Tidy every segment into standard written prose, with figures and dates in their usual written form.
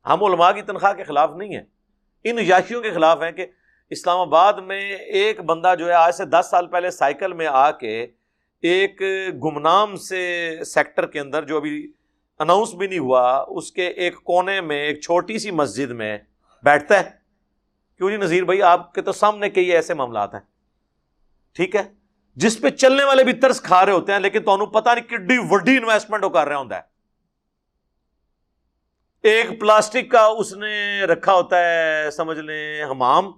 ہم علماء کی تنخواہ کے خلاف نہیں ہیں، ان عیاشیوں کے خلاف ہیں کہ اسلام آباد میں ایک بندہ جو ہے آج سے 10 سال پہلے سائیکل میں آ کے ایک گمنام سے سیکٹر کے اندر جو ابھی اناؤنس بھی نہیں ہوا اس کے ایک کونے میں ایک چھوٹی سی مسجد میں بیٹھتا ہے. کیوں جی نذیر بھائی آپ کے تو سامنے کئی ایسے معاملات ہیں، ٹھیک ہے، جس پہ چلنے والے بھی ترس کھا رہے ہوتے ہیں، لیکن تو انہوں پتہ نہیں کڈی وڈی انویسٹمنٹ وہ کر رہا ہوتا ہے. ایک پلاسٹک کا اس نے رکھا ہوتا ہے سمجھ لیں حمام،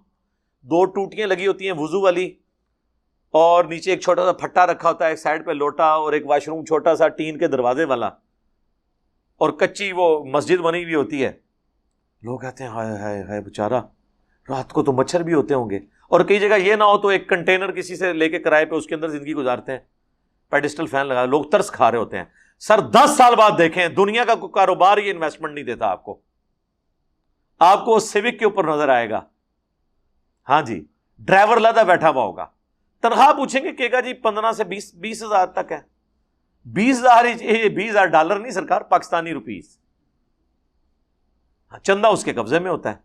2 ٹوٹیاں لگی ہوتی ہیں وضو والی، اور نیچے ایک چھوٹا سا پھٹا رکھا ہوتا ہے، ایک سائڈ پہ لوٹا، اور ایک واش روم چھوٹا سا ٹین کے دروازے والا، اور کچی وہ مسجد بنی ہوئی ہوتی ہے. لوگ کہتے ہیں ہائے ہائے ہائے بیچارہ، رات کو تو مچھر بھی ہوتے ہوں گے. اور کئی جگہ یہ نہ ہو تو ایک کنٹینر کسی سے لے کے کرائے پہ اس کے اندر زندگی گزارتے ہیں، پیڈسٹل فین لگا، لوگ ترس کھا رہے ہوتے ہیں. سر 10 سال بعد دیکھیں دنیا کا کوئی کاروبار یہ انویسٹمنٹ نہیں دیتا آپ کو سیوک کے اوپر نظر آئے گا، ہاں جی، ڈرائیور لادہ بیٹھا ہوا ہوگا. تنخواہ پوچھیں گے کہ جی 15 سے 20 ہزار تک ہے. 20,000 ڈالر نہیں سرکار، پاکستانی روپیز. چندہ اس کے قبضے میں ہوتا ہے.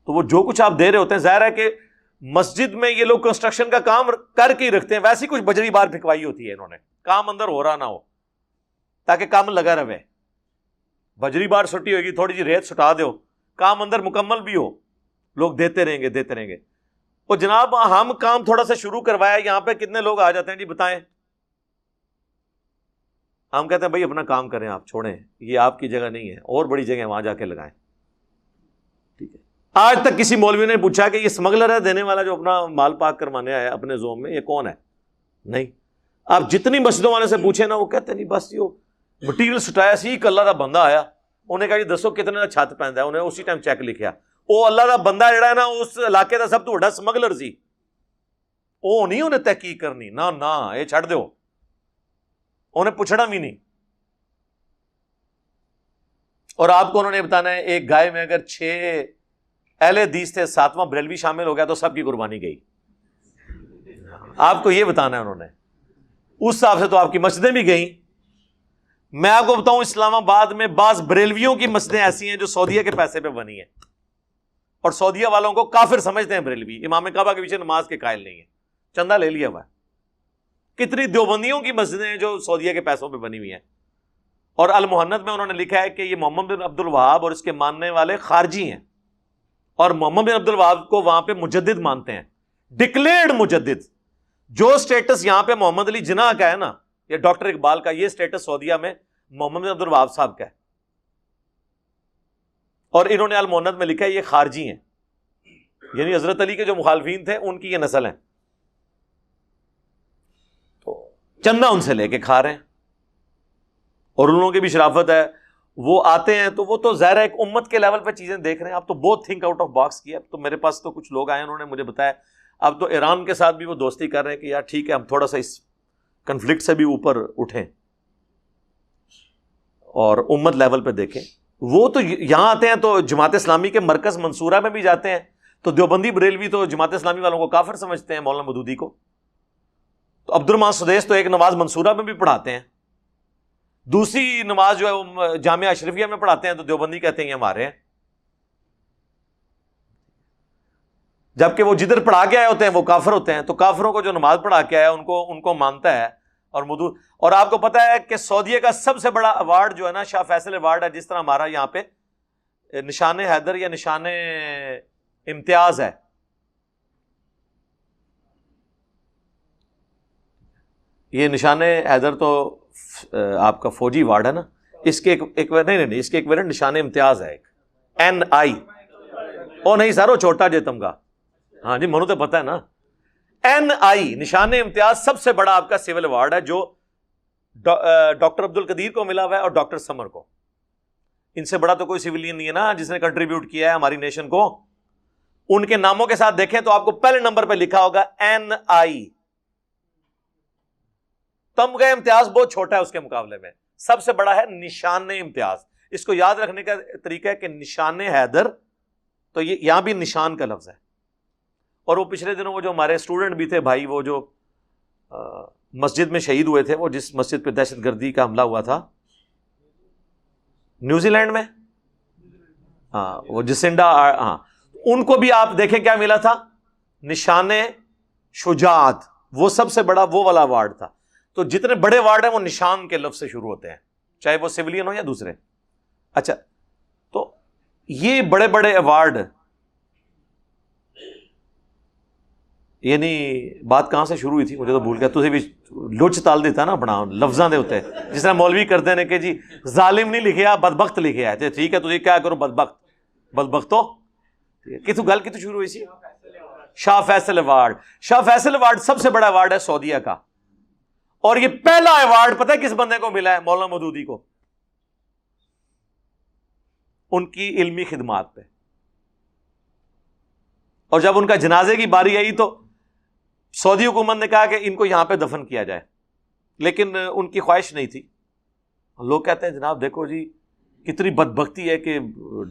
تو وہ جو کچھ آپ دے رہے ہوتے ہیں، ظاہر ہے کہ مسجد میں یہ لوگ کنسٹرکشن کا کام کر کے ہی رکھتے ہیں، ویسی کچھ بجری بار پھکوائی ہوتی ہے انہوں نے، کام اندر ہو رہا نہ ہو تاکہ کام لگا رہے. بجری بار چھٹی ہوگی، تھوڑی جی ریت چھٹا دو، کام اندر مکمل بھی ہو، لوگ دیتے رہیں گے. اور جناب ہم کام تھوڑا سا شروع کروایا، یہاں پہ کتنے لوگ آ جاتے ہیں جی بتائیں. ہم کہتے ہیں بھائی اپنا کام کریں، آپ چھوڑیں، یہ آپ کی جگہ نہیں ہے، اور بڑی جگہ وہاں جا کے لگائیں. ٹھیک ہے، آج تک کسی مولوی نے پوچھا کہ یہ اسمگلر ہے دینے والا جو اپنا مال پاک کروانے آیا اپنے زوم میں، یہ کون ہے؟ نہیں. آپ جتنی مسجدوں والے سے پوچھیں نا، وہ کہتے نہیں بس یہ مٹیریل سٹایا سی ایک اللہ کا بندہ آیا، انہیں کہا جی دسو کتنے کا چھت پہنتا ہے، انہیں اسی ٹائم چیک لکھیا. وہ اللہ کا بندہ جڑا ہے نا اس علاقے کا سب تو بڑا اسمگلر سی، وہ نہیں انہیں تحقیق کرنی، نہ یہ چھڑ دو، انہیں پوچھنا بھی نہیں. اور آپ کو انہوں نے بتانا ہے ایک گائے میں اگر 6 اہل حدیث تھے، 7واں بریلوی شامل ہو گیا تو سب کی قربانی گئی. آپ کو یہ بتانا ہے انہوں نے. اس حساب سے تو آپ کی مسجدیں بھی گئیں. میں آپ کو بتاؤں اسلام آباد میں بعض بریلویوں کی مسجدیں ایسی ہیں جو سعودیہ کے پیسے پہ بنی ہیں، اور سعودیہ والوں کو کافر سمجھتے ہیں بریلوی، امام کعبہ کے پیچھے نماز کے قائل نہیں ہیں، چندہ لے لیا ہوا ہے. کتنی دیوبندیوں کی مسجدیں ہیں جو سعودیہ کے پیسوں پہ بنی ہوئی ہیں. اور المحنت میں انہوں نے لکھا ہے کہ یہ محمد بن عبد الوہاب اور اس کے ماننے والے خارجی ہیں، اور محمد بن عبد الوہاب کو وہاں پہ مجدد مانتے ہیں، ڈکلیئرڈ مجدد. جو سٹیٹس یہاں پہ محمد علی جناح کا ہے نا، یا ڈاکٹر اقبال کا، یہ سٹیٹس سعودیہ میں محمد بن عبد الوہاب صاحب کا ہے. اور انہوں نے المحنت میں لکھا ہے یہ خارجی ہیں، یعنی حضرت علی کے جو مخالفین تھے ان کی یہ نسل ہیں. تو چندہ ان سے لے کے کھا رہے ہیں، اور ان لوگوں کی بھی شرافت ہے، وہ آتے ہیں تو وہ تو ظاہر ہے ایک امت کے لیول پہ چیزیں دیکھ رہے ہیں. اب تو بہت تھنک آؤٹ آف باکس کیا. اب تو میرے پاس تو کچھ لوگ آئے، انہوں نے مجھے بتایا اب تو ایران کے ساتھ بھی وہ دوستی کر رہے ہیں کہ یار ٹھیک ہے ہم تھوڑا سا اس کنفلکٹ سے بھی اوپر اٹھیں اور امت لیول پہ دیکھیں. وہ تو یہاں آتے ہیں تو جماعت اسلامی کے مرکز منصورہ میں بھی جاتے ہیں، تو دیوبندی بریلوی تو جماعت اسلامی والوں کو کافر سمجھتے ہیں، مولانا مودودی کو. تو عبد الرحمان سدیس تو ایک نماز منصورہ میں بھی پڑھاتے ہیں، دوسری نماز جو ہے وہ جامعہ اشرفیہ میں پڑھاتے ہیں، تو دیوبندی کہتے ہیں یہ ہمارے ہیں. جبکہ وہ جدھر پڑھا کے آئے ہوتے ہیں وہ کافر ہوتے ہیں. تو کافروں کو جو نماز پڑھا کے آیا ان کو مانتا ہے. اور آپ کو پتہ ہے کہ سعودیہ کا سب سے بڑا ایوارڈ جو ہے نا شاہ فیصل ایوارڈ ہے، جس طرح ہمارا یہاں پہ نشان حیدر یا نشان امتیاز ہے. یہ نشان حیدر تو آپ کا فوجی ایوارڈ ہے نا، اس کے ایک نہیں اس کے ایک ویرنٹ نشان امتیاز ہے، ایک NI. او نہیں سر وہ چھوٹا جیتم کا، ہاں جی منو تو پتہ ہے نا. NI نشان امتیاز سب سے بڑا آپ کا سول ایوارڈ ہے، جو ڈاکٹر عبد القدیر کو ملا ہوا ہے اور ڈاکٹر سمر کو. ان سے بڑا تو کوئی سویلین نہیں ہے نا جس نے کنٹریبیوٹ کیا ہے ہماری نیشن کو. ان کے ناموں کے ساتھ دیکھیں تو آپ کو پہلے نمبر پہ لکھا ہوگا NI. تمغہ امتیاز بہت چھوٹا ہے اس کے مقابلے میں، سب سے بڑا ہے نشان امتیاز. اس کو یاد رکھنے کا طریقہ ہے کہ نشان حیدر، تو یہ یہاں بھی نشان کا لفظ ہے. اور وہ پچھلے دنوں وہ جو ہمارے اسٹوڈنٹ بھی تھے بھائی، وہ جو مسجد میں شہید ہوئے تھے، وہ جس مسجد پہ دہشت گردی کا حملہ ہوا تھا نیوزی لینڈ میں، ہاں وہ جسنڈا، ہاں ان کو بھی آپ دیکھیں کیا ملا تھا، نشان شجاعت، وہ سب سے بڑا وہ والا ایوارڈ تھا. تو جتنے بڑے ایوارڈ ہیں وہ نشان کے لفظ سے شروع ہوتے ہیں، چاہے وہ سولین ہو یا دوسرے. اچھا تو یہ بڑے بڑے ایوارڈ، یعنی بات کہاں سے شروع ہوئی تھی مجھے تو بھول گیا. تجھے بھی لوچ تال دیتا نا اپنا لفظاں دے ہوتے، جس طرح مولوی کرتے ہیں کہ جی ظالم نہیں لکھیا بدبخت لکھیا ہے. ٹھیک ہے تجھے کیا کرو بدبخت تو کتوں گل کتوں شروع ہوئی سی؟ شاہ فیصل ایوارڈ. شاہ فیصل ایوارڈ سب سے بڑا ایوارڈ ہے سعودیہ کا، اور یہ پہلا ایوارڈ پتہ ہے کس بندے کو ملا ہے؟ مولانا مودودی کو، ان کی علمی خدمات پہ. اور جب ان کا جنازے کی باری آئی تو سعودی حکومت نے کہا کہ ان کو یہاں پہ دفن کیا جائے، لیکن ان کی خواہش نہیں تھی. لوگ کہتے ہیں جناب دیکھو جی کتنی بدبختی ہے کہ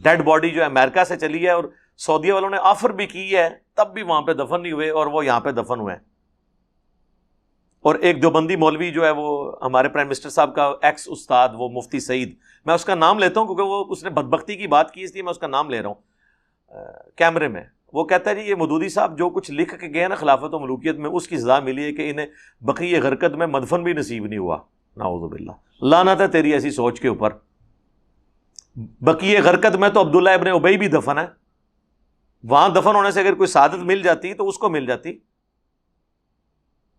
ڈیڈ باڈی جو ہے امریکہ سے چلی ہے اور سعودیہ والوں نے آفر بھی کی ہے، تب بھی وہاں پہ دفن نہیں ہوئے اور وہ یہاں پہ دفن ہوئے ہیں. اور ایک دیوبندی مولوی جو ہے وہ ہمارے پرائم منسٹر صاحب کا ایکس استاد، وہ مفتی سعید، میں اس کا نام لیتا ہوں کیونکہ اس نے بدبختی کی بات کی، اس لیے میں اس کا نام لے رہا ہوں کیمرے میں. وہ کہتا ہے جی یہ مودودی صاحب جو کچھ لکھ کے گئے نا خلافت و ملوکیت میں، اس کی سزا ملی ہے کہ انہیں بقیہ غرقت میں مدفن بھی نصیب نہیں ہوا. نعوذ باللہ، لعنت ہے تیری ایسی سوچ کے اوپر. بقیہ غرقت میں تو عبداللہ ابن ابی بھی دفن ہے، وہاں دفن ہونے سے اگر کوئی سعادت مل جاتی تو اس کو مل جاتی.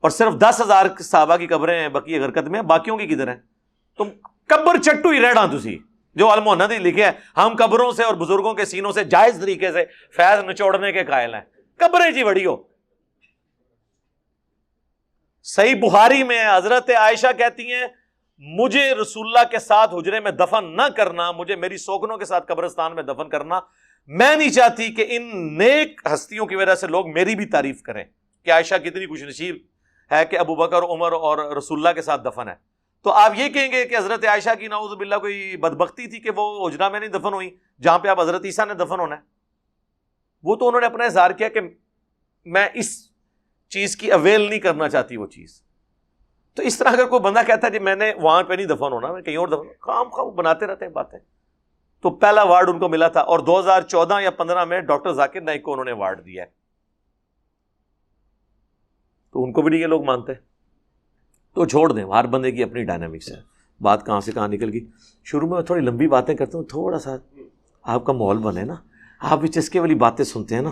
اور صرف 10,000 صحابہ کی قبریں ہیں بقیہ غرقت میں، باقیوں کی کدھر ہیں؟ تم قبر چٹو ہی رہنا تسی جو المحند ہی لکھے ہیں ہم قبروں سے اور بزرگوں کے سینوں سے جائز طریقے سے فیض نچوڑنے کے قائل ہیں. قبریں جی بڑی ہو. صحیح بخاری میں حضرت عائشہ کہتی ہیں مجھے رسول اللہ کے ساتھ حجرے میں دفن نہ کرنا، مجھے میری سوکنوں کے ساتھ قبرستان میں دفن کرنا. میں نہیں چاہتی کہ ان نیک ہستیوں کی وجہ سے لوگ میری بھی تعریف کریں کہ عائشہ کتنی خوش نصیب ہے کہ ابو بکر، عمر اور رسول اللہ کے ساتھ دفن ہے. تو آپ یہ کہیں گے کہ حضرت عائشہ کی نعوذ باللہ کوئی بدبختی تھی کہ وہ حجرہ میں نہیں دفن ہوئی جہاں پہ اب حضرت عیسیٰ نے دفن ہونا ہے؟ وہ تو انہوں نے اپنا اظہار کیا کہ میں اس چیز کی اویل نہیں کرنا چاہتی وہ چیز. تو اس طرح اگر کوئی بندہ کہتا ہے کہ میں نے وہاں پہ نہیں دفن ہونا، میں کہیں اور دفن، خام خواہ بناتے رہتے ہیں باتیں. تو پہلا ایوارڈ ان کو ملا تھا، اور 2014 یا 15 میں ڈاکٹر ذاکر نائک کو انہوں نے ایوارڈ دیا ہے. تو ان کو بھی نہیں یہ لوگ مانتے. تو چھوڑ دیں، ہر بندے کی اپنی ڈائنامکس ہے. بات کہاں سے کہاں نکل گئی. شروع میں تھوڑی لمبی باتیں کرتا ہوں، تھوڑا سا آپ کا ماحول بنے نا، آپ بھی چسکے والی باتیں سنتے ہیں نا.